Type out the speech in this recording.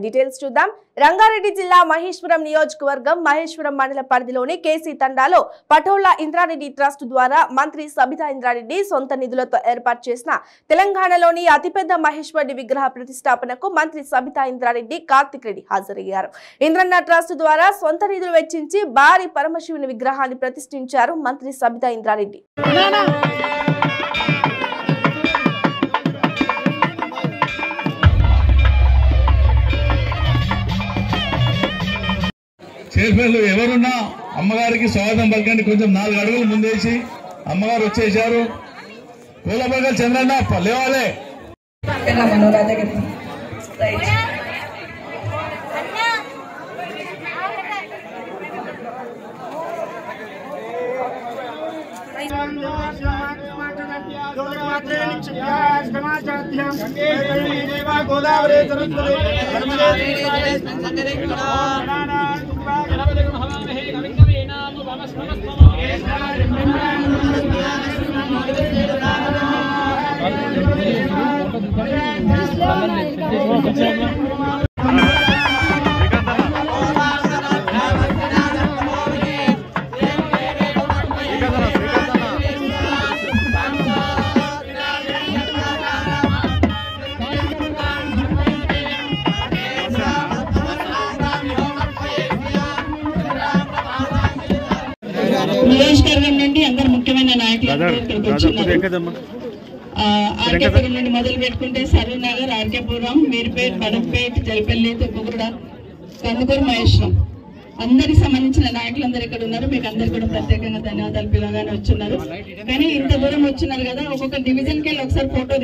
Details చూద్దాం. రంగారెడ్డి జిల్లా మహేశ్వరం నియోజకవర్గం మహేశ్వరం మండల పరిధిలోని కేసీ తండాలో పటోళ్ల ఇంద్రారెడ్డి ట్రస్ట్ ద్వారా మంత్రి సబితా ఇంద్రారెడ్డి సొంత నిధులతో ఏర్పాటు చేసిన తెలంగాణలోని అతిపెద్ద మహేశ్వరుడి విగ్రహ ప్రతిష్టాపనకు మంత్రి సబితా ఇంద్రారెడ్డి, కార్తిక్ రెడ్డి హాజరయ్యారు. ఇంద్రన్న ట్రస్ట్ ద్వారా సొంత నిధులు వెచ్చించి భారీ పరమశివుని విగ్రహాన్ని ప్రతిష్ఠించారు మంత్రి సబితా ఇంద్రారెడ్డి. చైర్మన్లు ఎవరున్నా అమ్మగారికి స్వాగతం పలకండి. కొంచెం 4 అడుగులు ముందేసి అమ్మగారు వచ్చేసారు. కోలబగల్ చంద్రన్న లేవాలే. నియోజకవర్గం నుండి అందరు ముఖ్యమైన నాయకులు ఆర్కేపురం నుండి మొదలు పెట్టుకుంటే సరూర్ నగర్, ఆర్కేపురం, మీర్పేట్, బడంపేట్, జల్పల్లి, తుబ్బగూడ, కందుకూరు, మహేశ్వరం అందరికి సంబంధించిన నాయకులందరూ ఇక్కడ ఉన్నారు. మీకు అందరు కూడా ప్రత్యేకంగా ధన్యవాదాలు పిలవగానే వచ్చున్నారు. కానీ ఇంత దూరం వచ్చినారు కదా, ఒక్కొక్క డివిజన్కి వెళ్ళి ఒకసారి ఫోటో